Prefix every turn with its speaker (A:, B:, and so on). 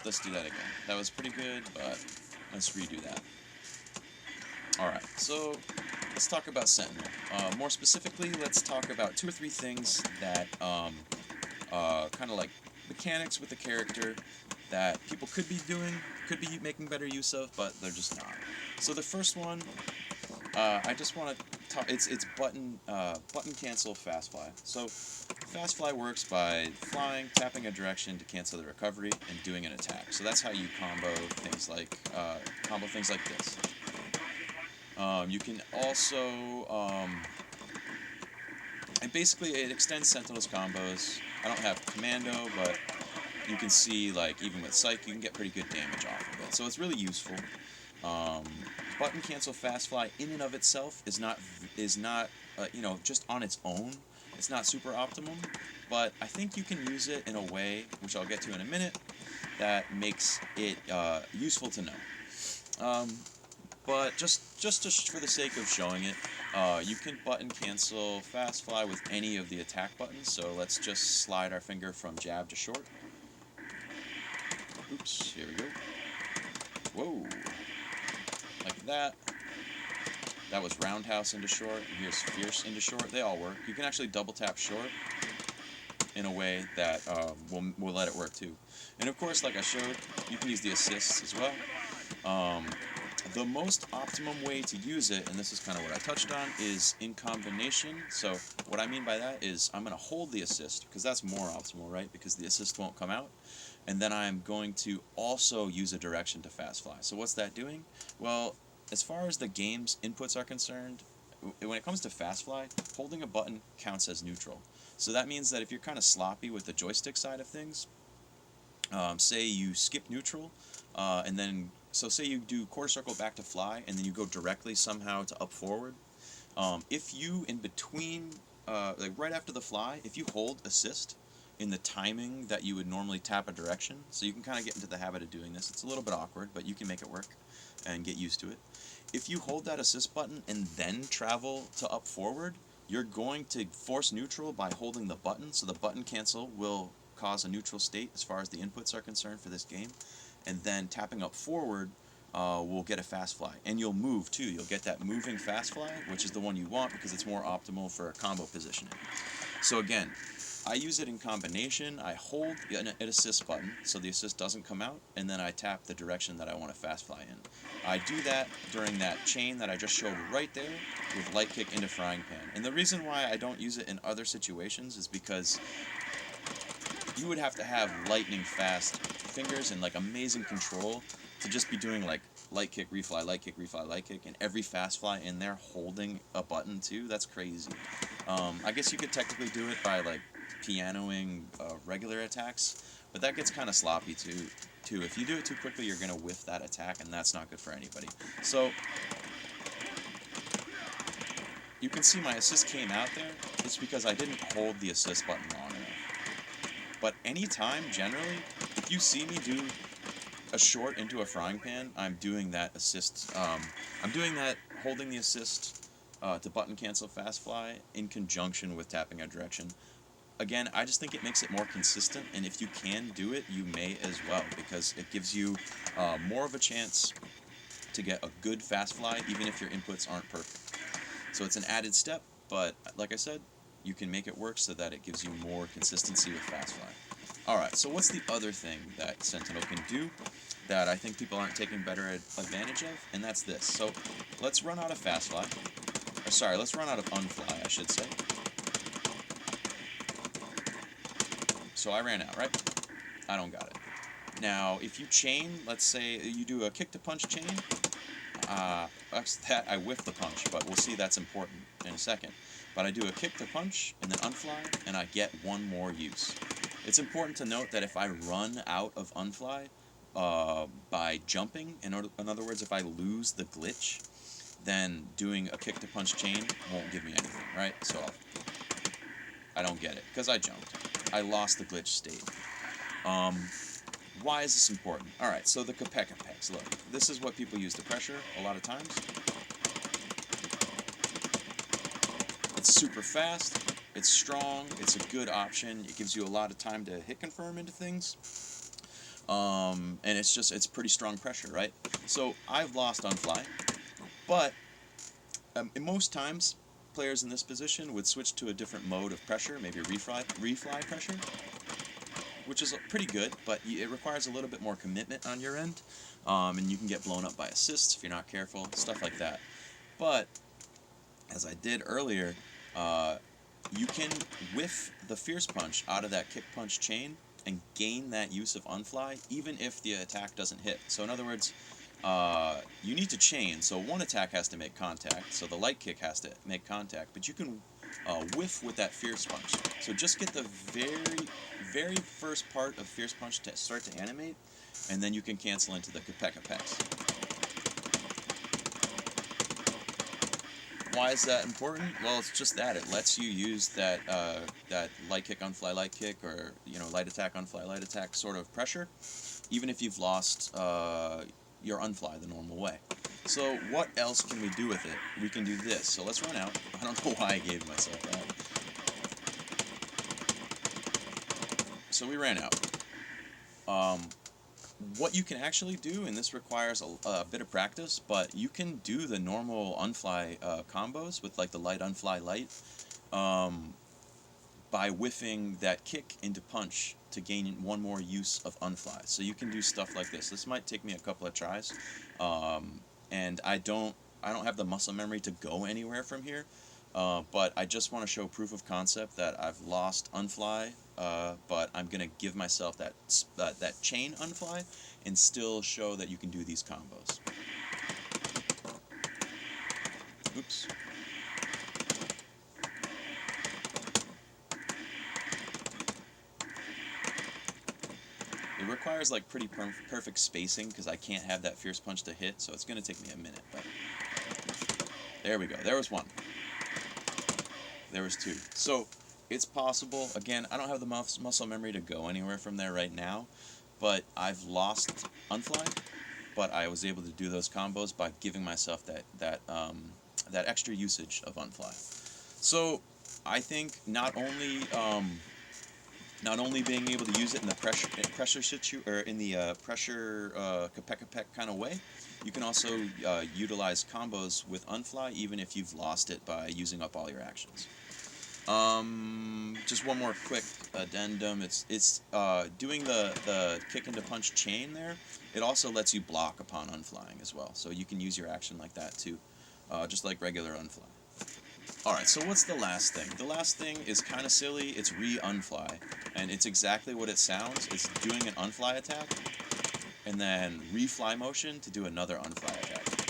A: let's do that again. That was pretty good, but let's redo that. All right, so let's talk about Sentinel. More specifically, let's talk about two or three things that kind of like mechanics with the character that people could be doing, could be making better use of, but they're just not. So the first one, I just want to talk. It's button cancel fast fly. So fast fly works by flying, tapping a direction to cancel the recovery, and doing an attack. So that's how you combo things like this. You can also and basically it extends Sentinel's combos. I don't have Commando, but you can see like even with Psych, you can get pretty good damage off of it. So it's really useful. Um, button cancel fast fly in and of itself is not just on its own. It's not super optimum, but I think you can use it in a way, which I'll get to in a minute, that makes it useful to know. Um, but for the sake of showing it, you can button cancel fast fly with any of the attack buttons. So let's just slide our finger from jab to short. Oops, here we go. Whoa, like that. That was roundhouse into short, and here's fierce into short. They all work. You can actually double tap short in a way that will let it work too. And of course, like I showed, you can use the assists as well. Um, the most optimum way to use it, and this is kind of what I touched on, is in combination. So what I mean by that is I'm going to hold the assist, because that's more optimal, right? Because the assist won't come out. And then I'm going to also use a direction to fast fly. So what's that doing? Well, as far as the game's inputs are concerned, when it comes to fast fly, holding a button counts as neutral. So that means that if you're kind of sloppy with the joystick side of things, say you skip neutral, and then so say you do quarter circle back to fly, and then you go directly somehow to up forward. If you in between, like right after the fly, if you hold assist in the timing that you would normally tap a direction, so you can kind of get into the habit of doing this. It's a little bit awkward, but you can make it work and get used to it. If you hold that assist button and then travel to up forward, you're going to force neutral by holding the button, so the button cancel will cause a neutral state as far as the inputs are concerned for this game, and then tapping up forward will get a fast fly, and you'll move too. You'll get that moving fast fly, which is the one you want because it's more optimal for combo positioning. So again, I use it in combination. I hold an assist button so the assist doesn't come out, and then I tap the direction that I want to fast fly in. I do that during that chain that I just showed right there with light kick into frying pan. And the reason why I don't use it in other situations is because you would have to have lightning fast fingers and like amazing control to just be doing like light kick, refly, light kick, refly, light kick, and every fast fly in there holding a button too. That's crazy. I guess you could technically do it by like pianoing regular attacks, but that gets kind of sloppy too. If you do it too quickly, you're gonna whiff that attack, and that's not good for anybody. So you can see my assist came out there. It's because I didn't hold the assist button long enough. But anytime, generally, if you see me do a short into a frying pan, I'm doing that assist. I'm doing that holding the assist to button cancel fast fly in conjunction with tapping a direction. Again, I just think it makes it more consistent, and if you can do it, you may as well, because it gives you more of a chance to get a good fast fly, even if your inputs aren't perfect. So it's an added step, but like I said, you can make it work so that it gives you more consistency with fast fly. Alright, so what's the other thing that Sentinel can do that I think people aren't taking better advantage of? And that's this. So let's run out of fast fly. Or sorry, let's run out of unfly, I should say. So I ran out, right? I don't got it. Now, if you chain, let's say you do a kick to punch chain, that I whiff the punch, but we'll see that's important in a second. But I do a kick to punch and then unfly, and I get one more use. It's important to note that if I run out of unfly by jumping, in other words, if I lose the glitch, then doing a kick to punch chain won't give me anything, right? So I don't get it, because I jumped. I lost the glitch state. Why is this important? Alright, so the Kapekapex. Look, this is what people use to pressure a lot of times. It's super fast, it's strong, it's a good option, it gives you a lot of time to hit confirm into things. And it's pretty strong pressure, right? So I've lost Unfly, but in most times, players in this position would switch to a different mode of pressure, maybe refly pressure, which is pretty good, but it requires a little bit more commitment on your end, and you can get blown up by assists if you're not careful, stuff like that. But as I did earlier, uh, you can whiff the Fierce Punch out of that Kick Punch chain and gain that use of Unfly, even if the attack doesn't hit. So in other words, you need to chain, so one attack has to make contact, so the Light Kick has to make contact, but you can whiff with that Fierce Punch. So just get the very first part of Fierce Punch to start to animate, and then you can cancel into the Kapeka Pecks. Why is that important? Well, it's just that it lets you use that light kick, unfly, light kick, or light attack, unfly, light attack sort of pressure, even if you've lost your unfly the normal way. So what else can we do with it? We can do this. So let's run out. I don't know why I gave myself that. So we ran out. What you can actually do, and this requires a bit of practice, but you can do the normal unfly combos with like the light unfly light by whiffing that kick into punch to gain one more use of unfly. So you can do stuff like this. This might take me a couple of tries, and I don't have the muscle memory to go anywhere from here. But I just want to show proof of concept that I've lost Unfly, but I'm going to give myself that chain Unfly and still show that you can do these combos. Oops. It requires like pretty perfect spacing because I can't have that Fierce Punch to hit, so it's going to take me a minute. But there we go. There was one. There was two. So it's possible. Again, I don't have the muscle memory to go anywhere from there right now, but I've lost Unfly, but I was able to do those combos by giving myself that extra usage of Unfly. So I think not only being able to use it in the pressure Kapeka Peck kind of way, you can also utilize combos with Unfly even if you've lost it by using up all your actions. Just one more quick addendum. It's doing the kick into punch chain there. It also lets you block upon unflying as well, so you can use your action like that too, just like regular unfly. Alright, so what's the last thing? The last thing is kind of silly. It's re-unfly, and it's exactly what it sounds. It's doing an unfly attack, and then re-fly motion to do another unfly attack.